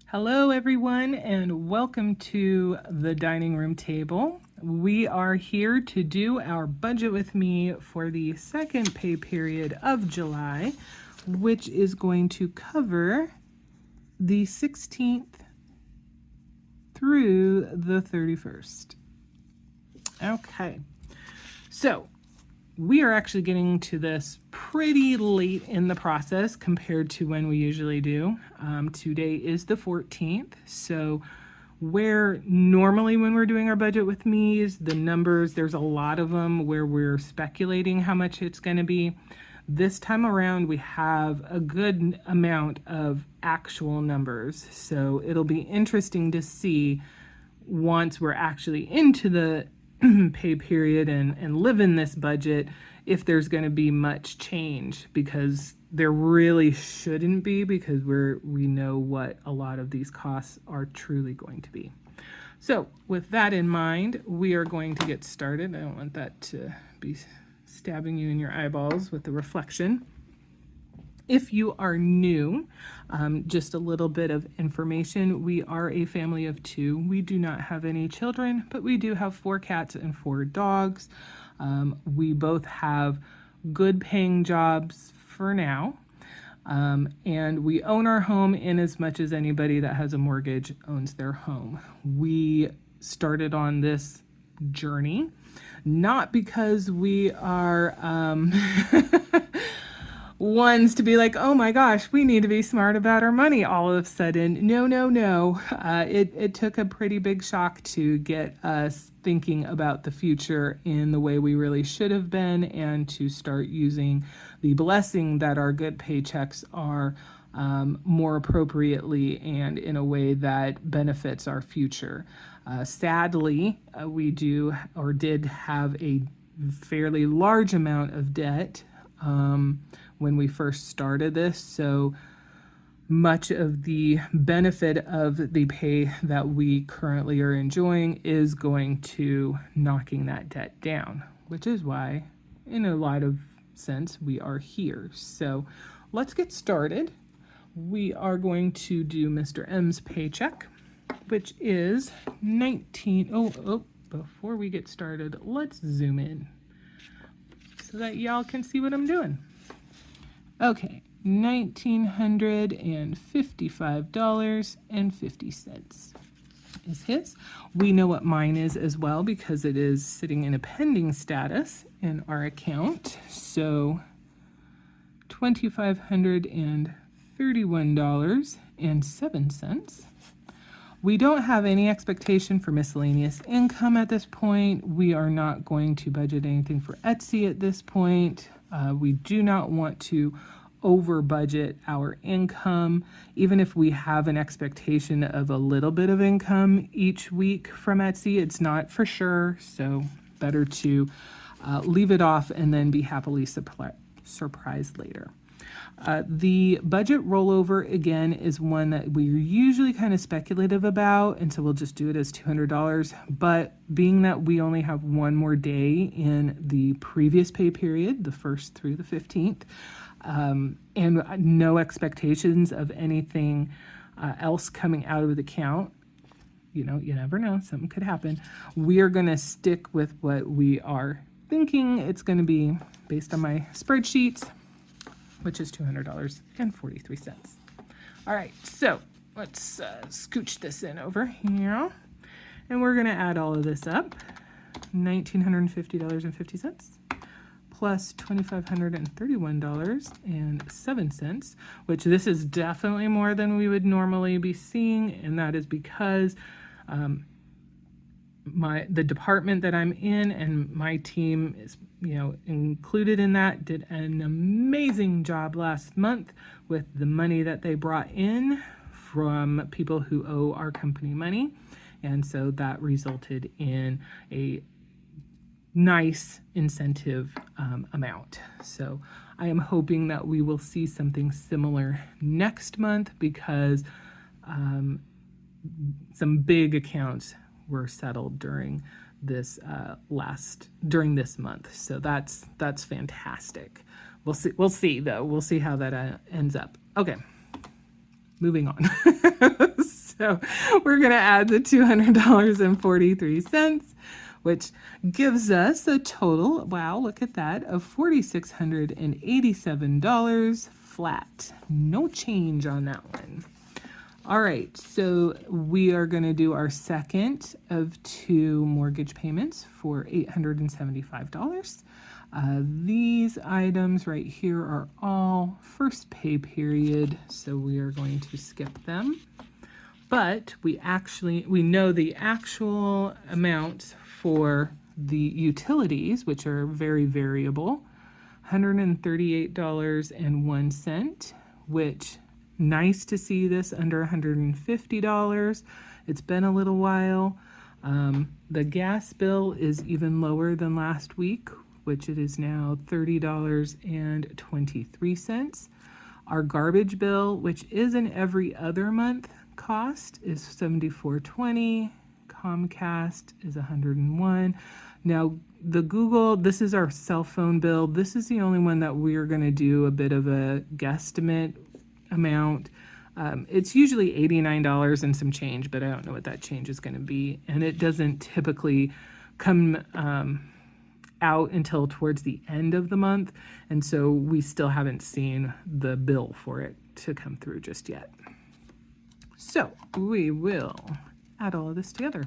Hello, everyone, and welcome to the dining room table. We are here to do our budget with me for the second pay period of July, which is going to cover the 16th through the 31st. Okay, so we are actually getting to this pretty late in the process compared to when we usually do. Today is the 14th, so where normally when we're doing our budget with me's, the numbers, there's a lot of them where we're speculating how much it's going to be. This time around, we have a good amount of actual numbers, so it'll be interesting to see once we're actually into the pay period and live in this budget if there's going to be much change, because there really shouldn't be, because we know what a lot of these costs are truly going to be. So with that in mind, we are going to get started. I don't want that to be stabbing you in your eyeballs with the reflection. If you are new, just a little bit of information. We are a family of two. We do not have any children, but we do have 4 cats and 4 dogs. We both have good paying jobs for now. And we own our home in as much as anybody that has a mortgage owns their home. We started on this journey not because we are ones to be like, oh my gosh, we need to be smart about our money all of a sudden. No. It took a pretty big shock to get us thinking about the future in the way we really should have been, and to start using the blessing that our good paychecks are more appropriately and in a way that benefits our future. Sadly, we did have a fairly large amount of debt when we first started this. So much of the benefit of the pay that we currently are enjoying is going to knocking that debt down, which is why, in a lot of sense, we are here. So let's get started. We are going to do Mr. M's paycheck, which is 19. Before we get started, let's zoom in so that y'all can see what I'm doing. Okay, $1,955.50 is his. We know what mine is as well, because it is sitting in a pending status in our account. So $2,531.07. We don't have any expectation for miscellaneous income at this point. We are not going to budget anything for Etsy at this point. We do not want to over budget our income, even if we have an expectation of a little bit of income each week from Etsy. It's not for sure, so better to leave it off and then be happily surprised later. The budget rollover, again, is one that we're usually kind of speculative about, and so we'll just do it as $200. But being that we only have one more day in the previous pay period, the 1st through the 15th, and no expectations of anything else coming out of the account, you never know, something could happen. We are going to stick with what we are thinking it's going to be based on my spreadsheets, which is $200.43. All right, so let's scooch this in over here, and we're going to add all of this up. $1,950.50 plus $2,531.07, which this is definitely more than we would normally be seeing, and that is because the department that I'm in and my team is, included in that, did an amazing job last month with the money that they brought in from people who owe our company money. And so that resulted in a nice incentive amount. So I am hoping that we will see something similar next month, because some big accounts were settled during this month. So that's fantastic. We'll see though. We'll see how that ends up. Okay, moving on. So we're going to add the $200.43, which gives us a total, wow, look at that, of $4,687 flat. No change on that one. All right, so we are going to do our second of 2 mortgage payments for $875. These items right here are all first pay period, so we are going to skip them. But we know the actual amounts for the utilities, which are very variable, $138.01, which nice to see this under $150. It's been a little while. The gas bill is even lower than last week, which it is now $30.23. Our garbage bill, which is an every other month cost, is $74.20. Comcast is $101. Now, the Google, this is our cell phone bill. This is the only one that we're going to do a bit of a guesstimate amount. It's usually $89 and some change, but I don't know what that change is going to be. And it doesn't typically come out until towards the end of the month. And so we still haven't seen the bill for it to come through just yet. So we will add all of this together.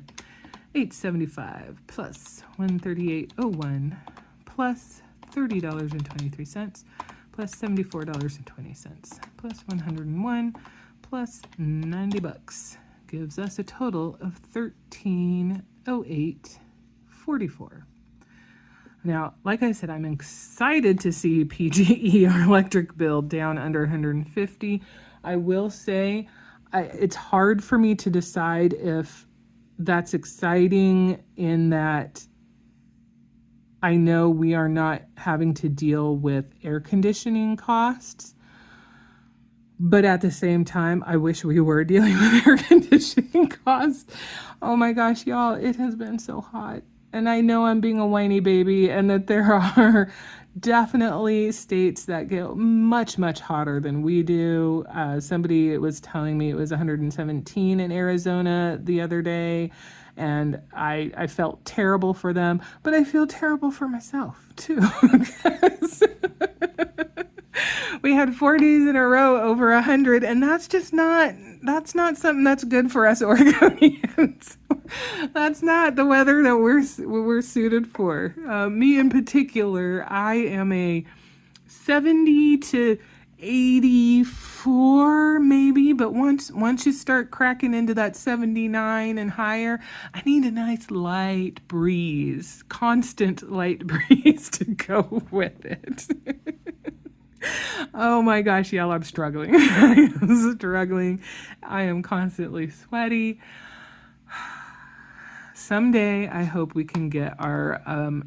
$875 plus $138.01 plus $30.23 plus $74.20 plus $101 plus $90 gives us a total of $1308.44. Now, like I said, I'm excited to see PG&E, our electric bill, down under 150. I will say it's hard for me to decide if that's exciting in that I know we are not having to deal with air conditioning costs, but at the same time, I wish we were dealing with air conditioning costs. Oh my gosh, y'all, it has been so hot. And I know I'm being a whiny baby and that there are definitely states that get much, much hotter than we do. Somebody was telling me it was 117 in Arizona the other day, and I felt terrible for them, but I feel terrible for myself too. Because we had 4 days in a row over 100, and that's not something that's good for us Oregonians. That's not the weather that we're suited for. Me in particular, I am a 70 to 84 maybe, but once you start cracking into that 79 and higher, I need a nice light breeze, constant light breeze to go with it. Oh my gosh, y'all, I'm struggling. I am struggling. I am constantly sweaty. Someday, I hope we can get our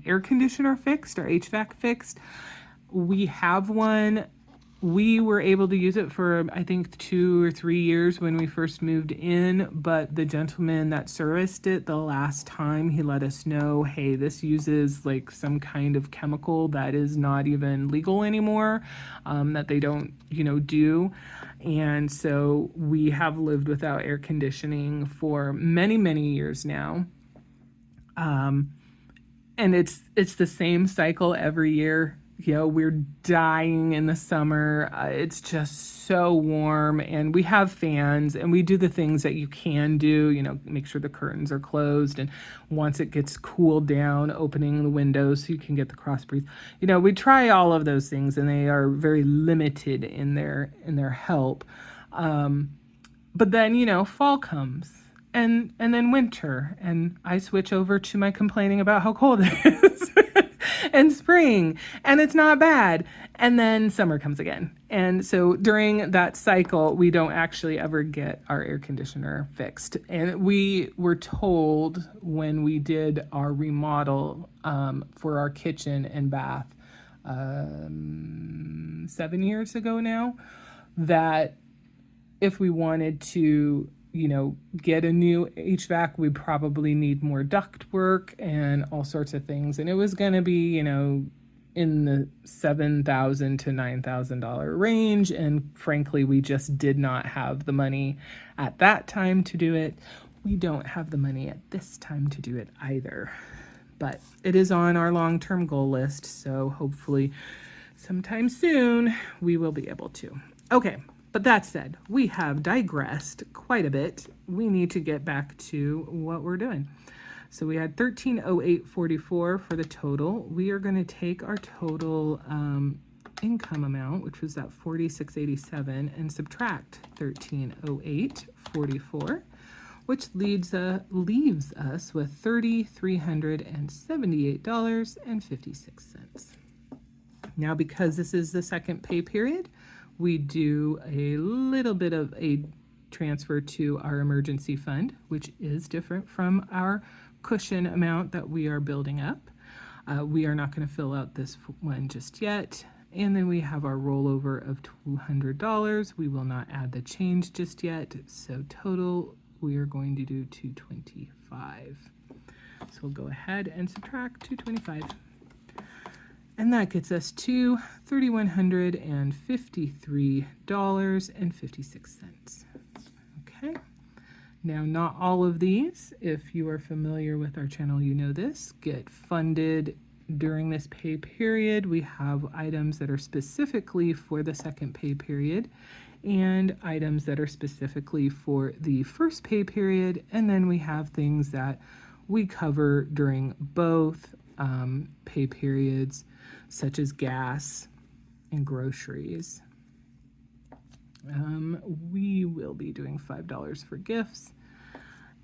air conditioner fixed, our HVAC fixed. We have one. We were able to use it for, I think, 2 or 3 years when we first moved in, but the gentleman that serviced it the last time, he let us know, hey, this uses like some kind of chemical that is not even legal anymore, that they don't, do. And so we have lived without air conditioning for many, many years now. And it's the same cycle every year. We're dying in the summer. It's just so warm, and we have fans, and we do the things that you can do, make sure the curtains are closed, and once it gets cooled down, opening the windows so you can get the cross breeze. We try all of those things, and they are very limited in their help. But then, fall comes. And then winter, and I switch over to my complaining about how cold it is. And spring, and it's not bad. And then summer comes again. And so during that cycle, we don't actually ever get our air conditioner fixed. And we were told when we did our remodel for our kitchen and bath 7 years ago now, that if we wanted to get a new HVAC, we probably need more duct work and all sorts of things. And it was going to be, in the $7,000 to $9,000 range, and frankly, we just did not have the money at that time to do it. We don't have the money at this time to do it either, but it is on our long-term goal list, so hopefully sometime soon we will be able to. Okay, but that said, we have digressed quite a bit. We need to get back to what we're doing. So we had 1308.44 for the total. We are going to take our total income amount, which was that 46.87, and subtract 1308.44, which leaves us with $3,378.56. Now, because this is the second pay period, we do a little bit of a transfer to our emergency fund, which is different from our cushion amount that we are building up. We are not going to fill out this one just yet. And then we have our rollover of $200. We will not add the change just yet. So total, we are going to do $225. So we'll go ahead and subtract $225. And that gets us to $3,153.56. Okay. Now, not all of these, if you are familiar with our channel, you know this, get funded during this pay period. We have items that are specifically for the second pay period and items that are specifically for the first pay period. And then we have things that we cover during both pay periods, such as gas and groceries. We will be doing $5 for gifts,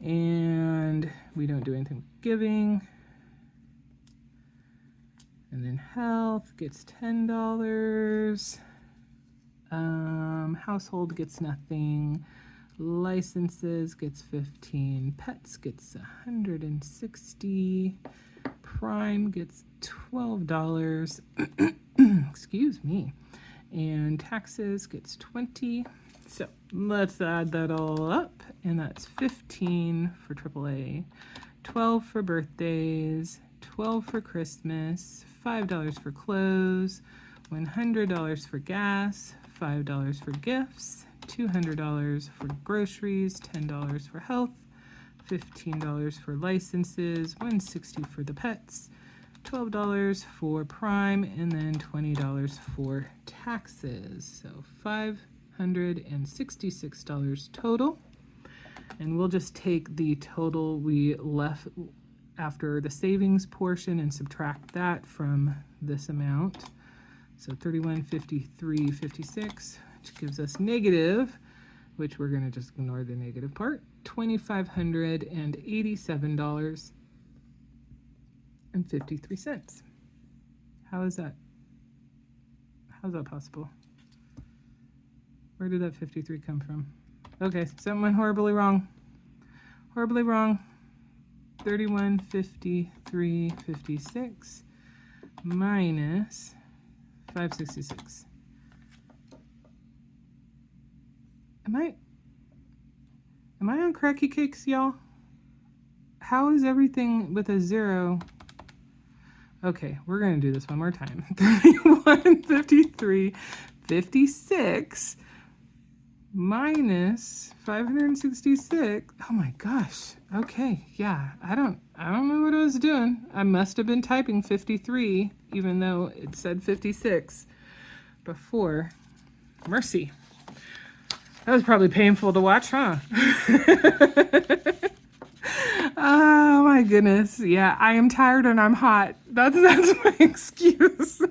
and we don't do anything with giving. And then health gets $10. Household gets nothing. Licenses gets $15. Pets gets $160. Prime gets $12. Excuse me. And taxes gets $20. So let's add that all up, and that's $15 for AAA, $12 for birthdays, $12 for Christmas, $5 for clothes, $100 for gas, $5 for gifts, $200 for groceries, $10 for health, $15 for licenses, $160 for the pets, $12 for prime, and then $20 for taxes. So $566 total. And we'll just take the total we left after the savings portion and subtract that from this amount. So $3153.56, which gives us negative, which we're going to just ignore the negative part, $2,587.53. How is that? How's that possible? Where did that 53 come from? Okay, something went horribly wrong. Horribly wrong. 3153.56 minus 566. Am I on cracky cakes, y'all? How is everything with a zero? Okay, we're gonna do this one more time. 3153.56 minus 566. Oh my gosh. Okay, yeah. I don't know what I was doing. I must have been typing 53 even though it said 56 before. Mercy. That was probably painful to watch, huh? Oh my goodness. Yeah, I am tired and I'm hot. That's my excuse.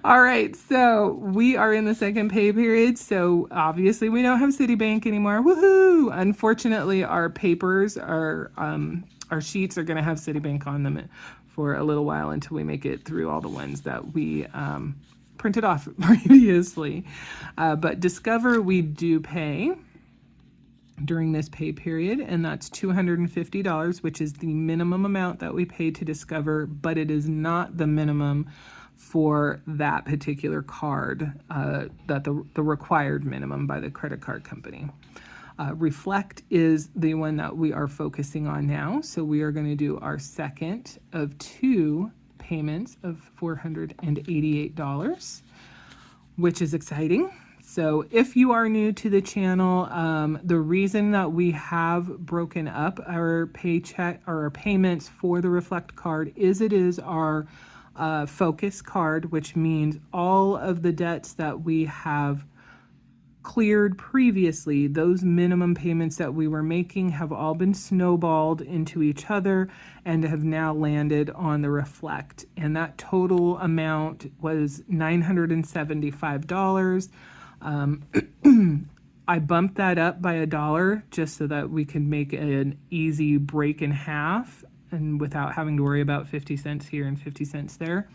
All right, so we are in the second pay period, so obviously we don't have Citibank anymore. Woohoo! Unfortunately, our papers, our sheets are going to have Citibank on them for a little while until we make it through all the ones that we printed off previously. But Discover, we do pay during this pay period, and that's $250, which is the minimum amount that we pay to Discover, but it is not the minimum for that particular card, that the required minimum by the credit card company. Reflect is the one that we are focusing on now, so we are going to do our second of two payments of $488, which is exciting. So if you are new to the channel, the reason that we have broken up our paycheck or our payments for the Reflect card is it is our focus card, which means all of the debts that we have cleared previously, those minimum payments that we were making have all been snowballed into each other and have now landed on the Reflect. And that total amount was $975. I bumped that up by $1 just so that we could make an easy break in half and without having to worry about 50 cents here and 50 cents there.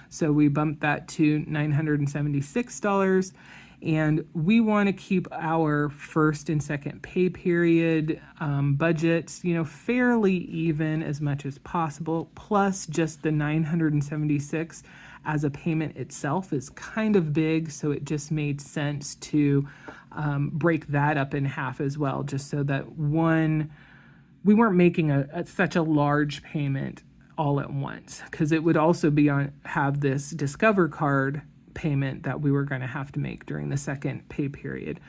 So we bumped that to $976. And we want to keep our first and second pay period budgets, fairly even as much as possible. Plus, just the $976 as a payment itself is kind of big, so it just made sense to break that up in half as well, just so that we weren't making such a large payment all at once, because it would also be have this Discover card payment that we were going to have to make during the second pay period,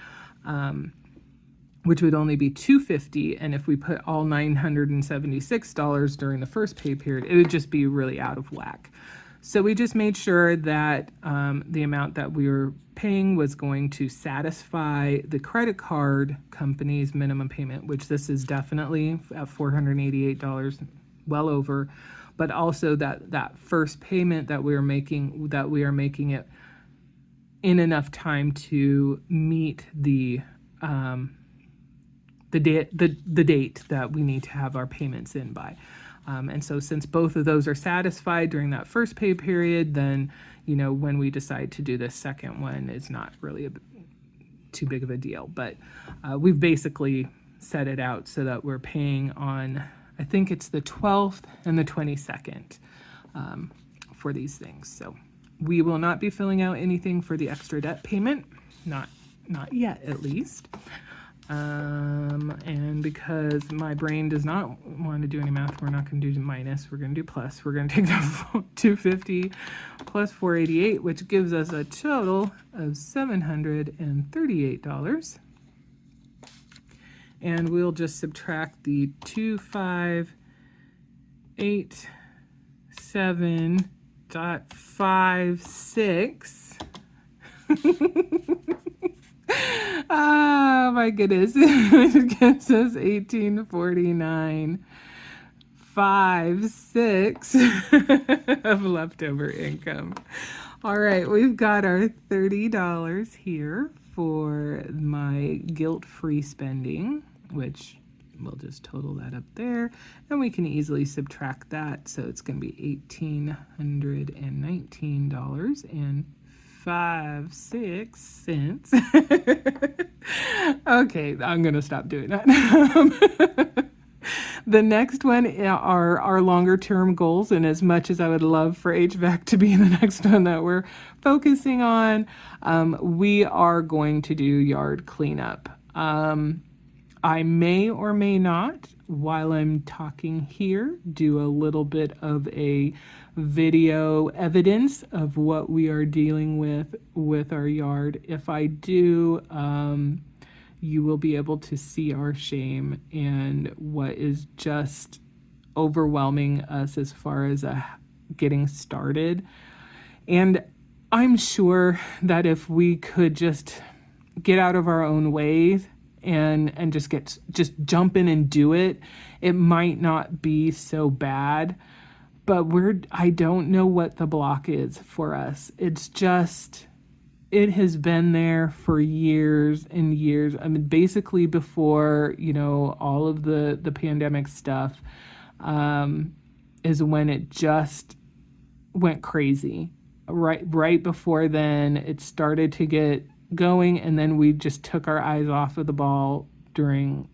which would only be $250. And if we put all $976 during the first pay period, it would just be really out of whack. So we just made sure that the amount that we were paying was going to satisfy the credit card company's minimum payment, which this is definitely at $488, well over. But also that first payment that we are making it in enough time to meet the date that we need to have our payments in by. And so since both of those are satisfied during that first pay period, then when we decide to do this second one, it's not really too big of a deal. But we've basically set it out so that we're paying on, I think it's the 12th and the 22nd for these things. So we will not be filling out anything for the extra debt payment, not yet at least. And because my brain does not want to do any math, we're not going to do minus, we're going to do plus. We're going to take the 250 plus 488, which gives us a total of $738. And we'll just subtract the 2587.56. Oh my goodness. It gets us 1849.56 of leftover income. All right, we've got our $30 here for my guilt-free spending, which we'll just total that up there, and we can easily subtract that, so it's going to be $1,819.56. Okay, I'm going to stop doing that. The next one are our longer term goals, and as much as I would love for HVAC to be the next one that we're focusing on, we are going to do yard cleanup. I may or may not, while I'm talking here, do a little bit of a video evidence of what we are dealing with our yard. If I do, you will be able to see our shame and what is just overwhelming us as far as getting started. And I'm sure that if we could just get out of our own ways and just jump in and do it, it might not be so bad. But I don't know what the block is for us. It has been there for years and years. I mean, basically before, all of the pandemic stuff, is when it just went crazy. Right before then, it started to get going, and then we just took our eyes off of the ball during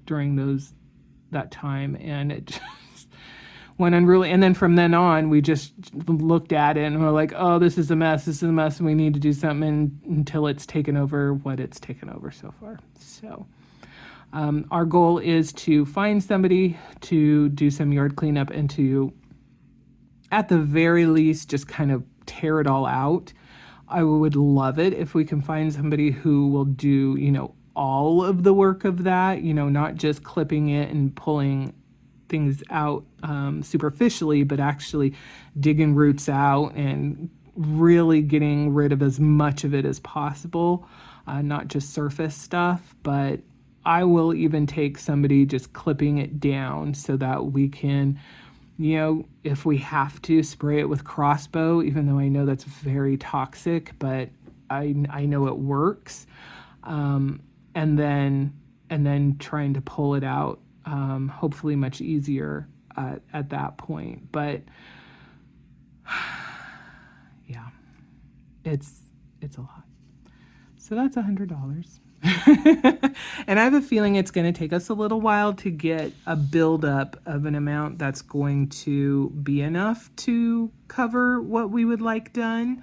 that time, and it just went unruly. And then from then on, we just looked at it and we're like, oh, this is a mess, and we need to do something until it's taken over what it's taken over so far. So our goal is to find somebody to do some yard cleanup and to at the very least, just kind of tear it all out. I would love it if we can find somebody who will do, all of the work of that, not just clipping it and pulling things out superficially, but actually digging roots out and really getting rid of as much of it as possible, not just surface stuff. But I will even take somebody just clipping it down so that we can, if we have to, spray it with crossbow, even though I know that's very toxic, but I know it works. And then trying to pull it out, hopefully much easier at that point. But yeah, it's a lot. So that's $100. And I have a feeling it's going to take us a little while to get a buildup of an amount that's going to be enough to cover what we would like done.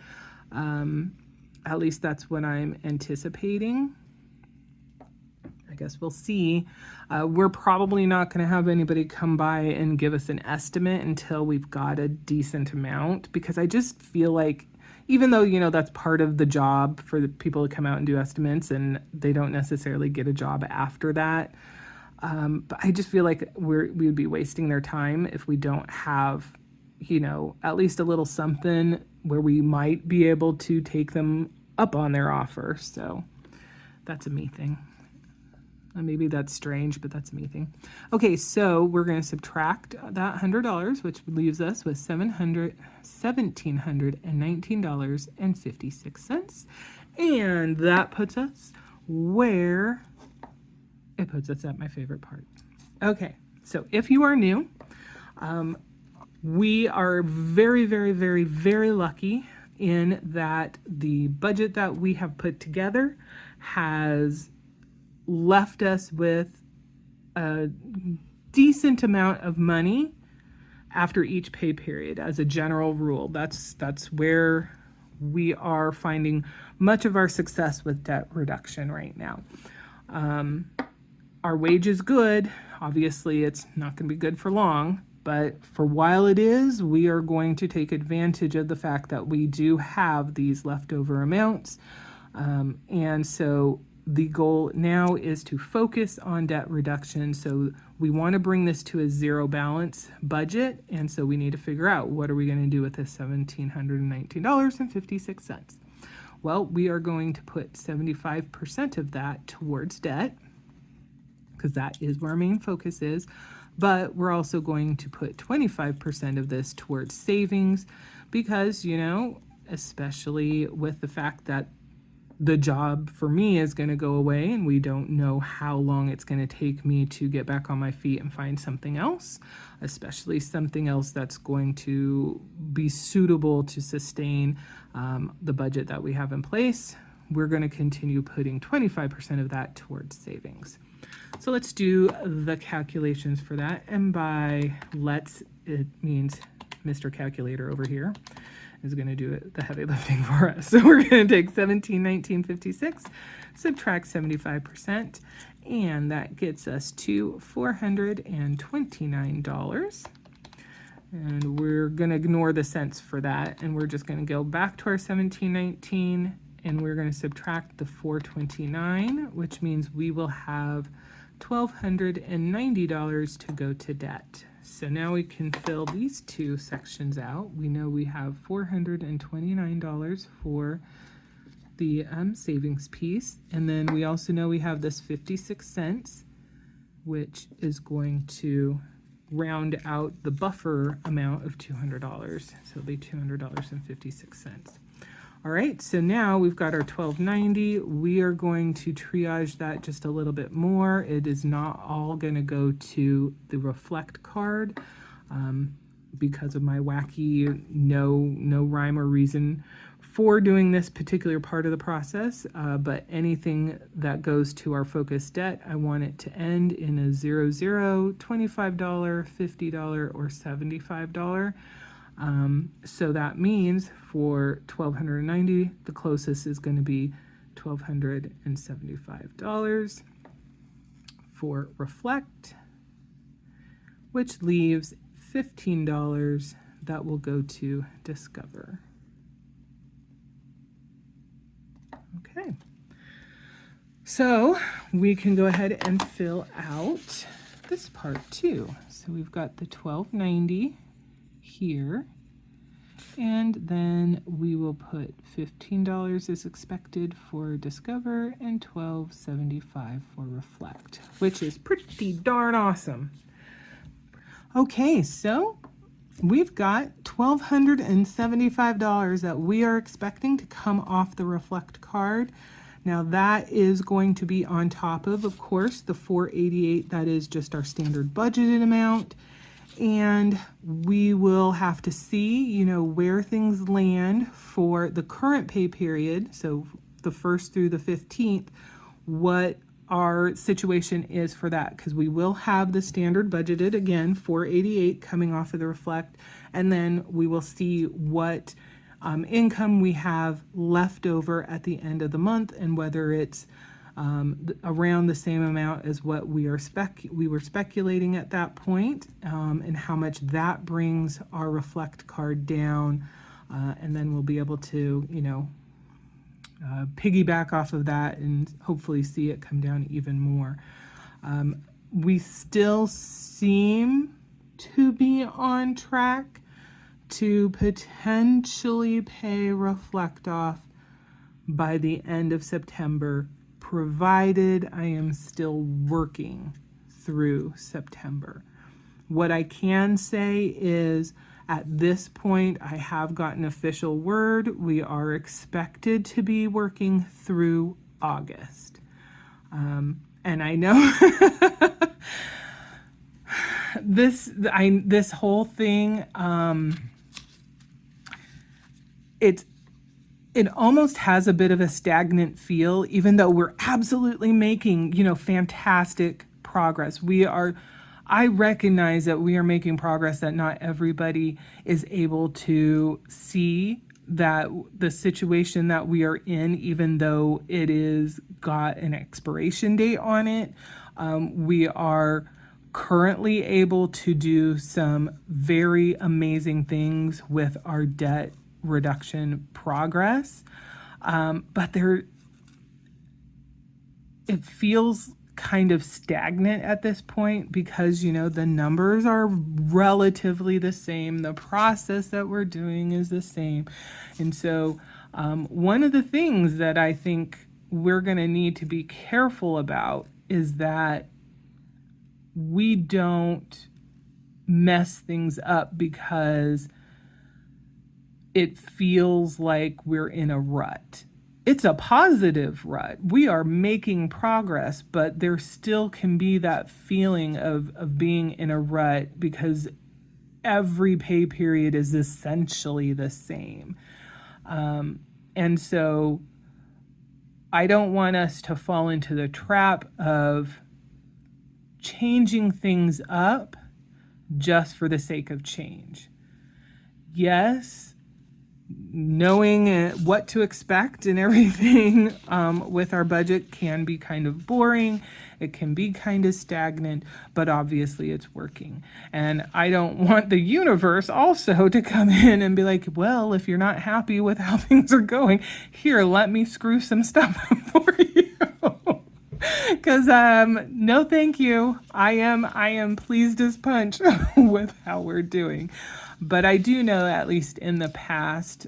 At least that's what I'm anticipating. I guess we'll see. We're probably not going to have anybody come by and give us an estimate until we've got a decent amount, because I just feel like, even though, that's part of the job for the people to come out and do estimates, and they don't necessarily get a job after that. But I just feel like we would be wasting their time if we don't have, at least a little something where we might be able to take them up on their offer. So that's a me thing. Maybe that's strange, but that's a me thing. Okay, so we're going to subtract that $100, which leaves us with $1,719.56. And that puts us where it puts us at my favorite part. Okay, so if you are new, we are very, very, very, very lucky in that the budget that we have put together has left us with a decent amount of money after each pay period as a general rule. That's where we are finding much of our success with debt reduction right now. Our wage is good. Obviously, it's not going to be good for long, but for while it is, we are going to take advantage of the fact that we do have these leftover amounts. And so the goal now is to focus on debt reduction. So we want to bring this to a zero balance budget. And so we need to figure out, what are we going to do with this $1,719.56? Well, we are going to put 75% of that towards debt, because that is where our main focus is. But we're also going to put 25% of this towards savings, because, especially with the fact that the job for me is going to go away and we don't know how long it's going to take me to get back on my feet and find something else, especially something else that's going to be suitable to sustain the budget that we have in place. We're going to continue putting 25% of that towards savings. So let's do the calculations for that. And by let's, it means Mr. Calculator over here is going to do the heavy lifting for us. So we're going to take $1,719.56, subtract 75%, and that gets us to $429. And we're going to ignore the cents for that, and we're just going to go back to our $1,719, and we're going to subtract the $429, which means we will have $1,290 to go to debt. So now we can fill these two sections out. We know we have $429 for the savings piece, and then we also know we have this 56 cents, which is going to round out the buffer amount of $200. So it'll be $200.56. All right, so now we've got our $1,290. We are going to triage that just a little bit more. It is not all going to go to the reflect card because of my wacky no rhyme or reason for doing this particular part of the process. But anything that goes to our focus debt, I want it to end in a 00, $25, $50, or $75. So that means for $1,290, the closest is going to be $1,275 for reflect, which leaves $15 that will go to Discover. Okay. So we can go ahead and fill out this part too. So we've got the $12.90 here, and then we will put $15 as expected for Discover and $12.75 for Reflect, which is pretty darn awesome. Okay, so we've got $1,275 that we are expecting to come off the Reflect card. Now that is going to be on top of course, the $488. That is just our standard budgeted amount. And we will have to see, where things land for the current pay period. So the 1st through the 15th, what our situation is for that, because we will have the standard budgeted, again, $488 coming off of the Reflect. And then we will see what income we have left over at the end of the month, and whether it's around the same amount as what we were speculating at that point, and how much that brings our Reflect card down, and then we'll be able to piggyback off of that and hopefully see it come down even more. We still seem to be on track to potentially pay Reflect off by the end of September, provided I am still working through September. What I can say is at this point, I have gotten official word. We are expected to be working through August. And I know this whole thing, it almost has a bit of a stagnant feel, even though we're absolutely making, fantastic progress. I recognize that we are making progress, that not everybody is able to see that the situation that we are in, even though it is got an expiration date on it. We are currently able to do some very amazing things with our debt reduction progress, but it feels kind of stagnant at this point because the numbers are relatively the same, the process that we're doing is the same. And so one of the things that I think we're going to need to be careful about is that we don't mess things up because it feels like we're in a rut. It's a positive rut. We are making progress, but there still can be that feeling of being in a rut because every pay period is essentially the same. And so I don't want us to fall into the trap of changing things up just for the sake of change. Yes, knowing what to expect and everything with our budget can be kind of boring. It can be kind of stagnant, but obviously it's working. And I don't want the universe also to come in and be like, well, if you're not happy with how things are going, here, let me screw some stuff up for you. Because no thank you. I am pleased as punch with how we're doing. But I do know, at least in the past,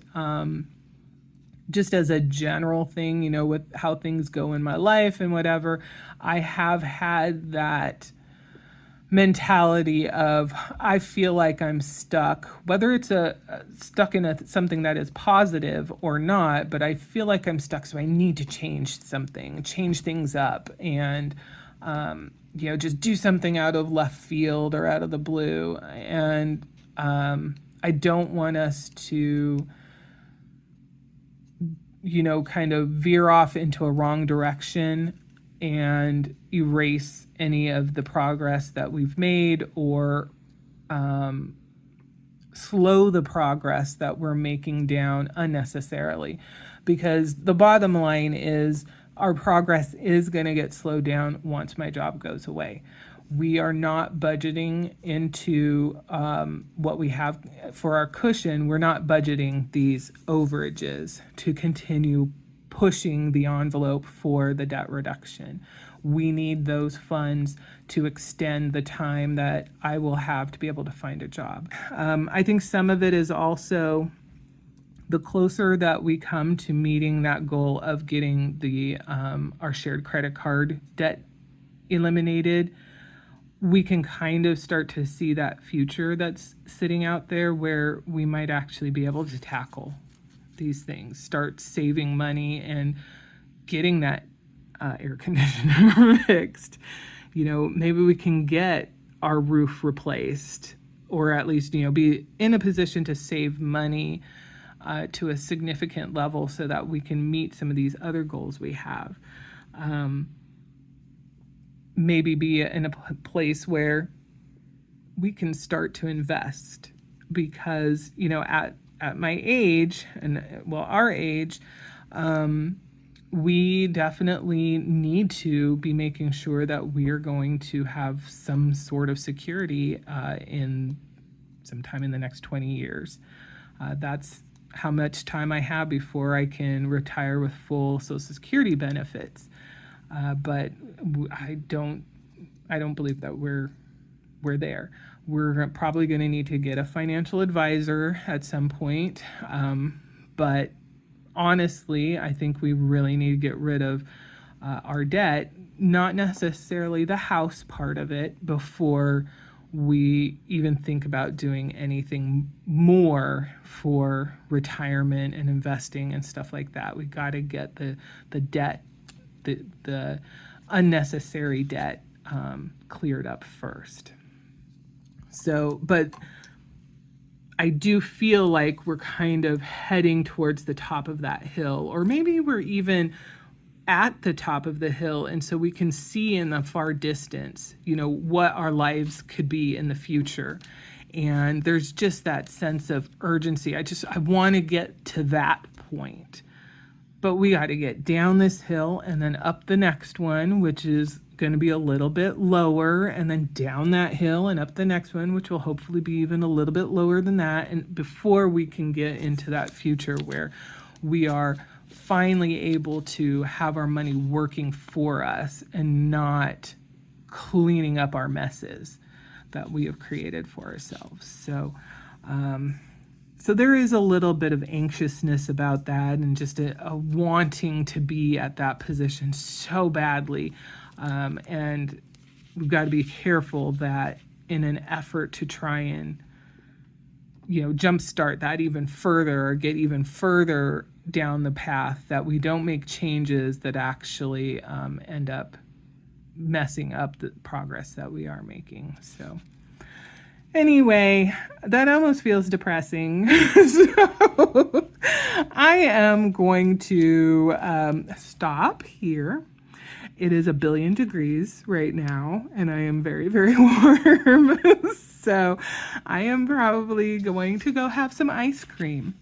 just as a general thing, with how things go in my life and whatever, I have had that mentality of I feel like I'm stuck, whether it's stuck in something that is positive or not, but I feel like I'm stuck, so I need to change something, change things up, and just do something out of left field or out of the blue. And I don't want us to kind of veer off into a wrong direction and erase any of the progress that we've made, or slow the progress that we're making down unnecessarily. Because the bottom line is our progress is going to get slowed down once my job goes away. We are not budgeting into what we have for our cushion. We're not budgeting these overages to continue pushing the envelope for the debt reduction. We need those funds to extend the time that I will have to be able to find a job. I think some of it is also the closer that we come to meeting that goal of getting the our shared credit card debt eliminated, we can kind of start to see that future that's sitting out there where we might actually be able to tackle these things, start saving money and getting that air conditioner fixed. Maybe we can get our roof replaced, or at least, be in a position to save money to a significant level so that we can meet some of these other goals we have. Maybe be in a place where we can start to invest, because at my age, and our age, we definitely need to be making sure that we're going to have some sort of security in sometime in the next 20 years. That's how much time I have before I can retire with full Social Security benefits. But I don't believe that we're there. We're probably going to need to get a financial advisor at some point. But honestly, I think we really need to get rid of our debt, not necessarily the house part of it, before we even think about doing anything more for retirement and investing and stuff like that. We got to get the debt, the unnecessary debt cleared up first. So, but I do feel like we're kind of heading towards the top of that hill, or maybe we're even at the top of the hill, and so we can see in the far distance, what our lives could be in the future. And there's just that sense of urgency. I want to get to that point. But we got to get down this hill and then up the next one, which is going to be a little bit lower, and then down that hill and up the next one, which will hopefully be even a little bit lower than that, and before we can get into that future where we are finally able to have our money working for us and not cleaning up our messes that we have created for ourselves. So there is a little bit of anxiousness about that, and just a wanting to be at that position so badly. And we've got to be careful that in an effort to try and, jumpstart that even further, or get even further down the path, that we don't make changes that actually end up messing up the progress that we are making. So anyway, that almost feels depressing. So I am going to stop here. It is 1 billion degrees right now, and I am very, very warm. So I am probably going to go have some ice cream.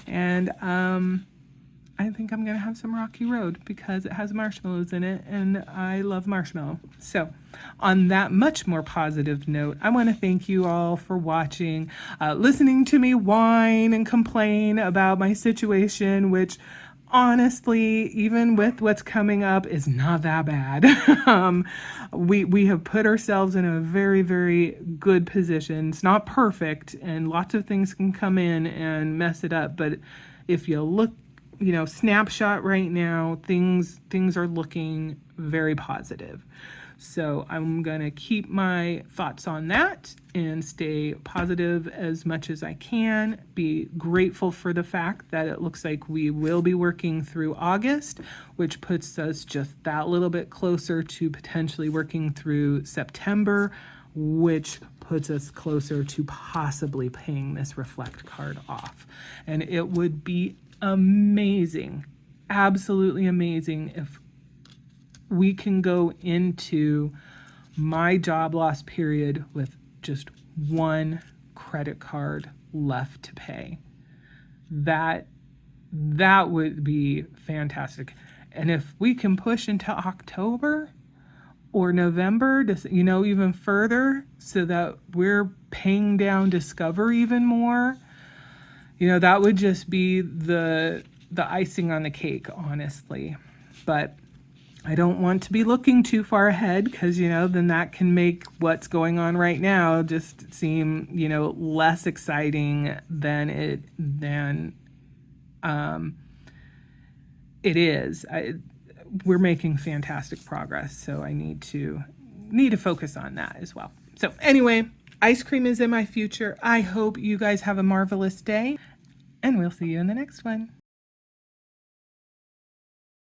And I think I'm going to have some Rocky Road because it has marshmallows in it, and I love marshmallow. So on that much more positive note, I want to thank you all for watching, listening to me whine and complain about my situation, which honestly, even with what's coming up, is not that bad. We have put ourselves in a very, very good position. It's not perfect, and lots of things can come in and mess it up. But if you look, snapshot right now, things are looking very positive. So I'm going to keep my thoughts on that and stay positive as much as I can. Be grateful for the fact that it looks like we will be working through August, which puts us just that little bit closer to potentially working through September, which puts us closer to possibly paying this Reflect card off. And it would be amazing, absolutely amazing, if we can go into my job loss period with just one credit card left to pay. That would be fantastic. And if we can push into October, or November, you know, even further, so that we're paying down Discover even more. You know, that would just be the icing on the cake, honestly. But I don't want to be looking too far ahead, because, you know, then that can make what's going on right now just seem, you know, less exciting than it is. We're making fantastic progress, so I need to focus on that as well. So anyway, ice cream is in my future. I hope you guys have a marvelous day, and we'll see you in the next one.